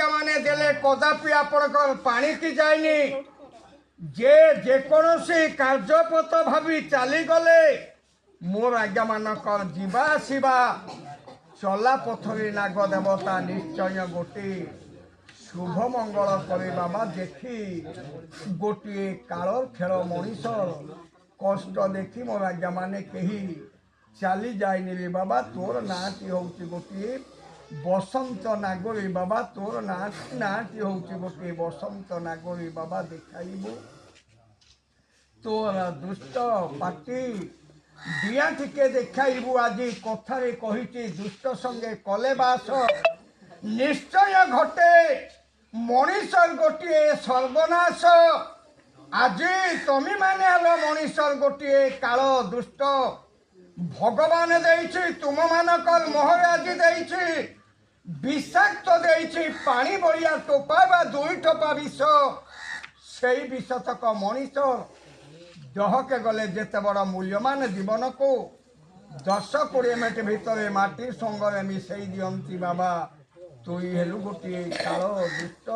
आज्ञा माने देले कदापि आपण पानी की जाइनी जे जेकोसी कार्यपथ भावी चली गले मोर आज्ञा मानक जीवा आसवा चला पथरी नाग देवता निश्चय गोटे शुभ मंगल करे बाबा देखी गोटे काल खेल मनीष कष्ट देखी मोर आज्ञा माने कही चली जाइनी रे बाबा तोर नाटी होची गोटे बसंत नागरी बाबा तोर नाटी होची गोटे बसंत नागरी बाबा देखाइबो तोर दुष्ट पाटी दिया टिके देखाइबू आज कथारे कही दुष्ट संगे कले बास निश्चय घटे मनीषर गोटे सर्वनाश आज तमी माने हलो मनीषर गोटे काल दुष्ट भगवान देइछि तुम मानकर मोहर आज देइछि विषाक्त देइछि पानी बड़िया टोपा बा दुई टोपा विष से विष तक मनीष जहके गले जेते बड़ मूल्यमान जीवन को 10-20 मिनट भितर माटी संगरे मिसई दियंती बाबा तुई हेलु गोटे काल दुष्ट।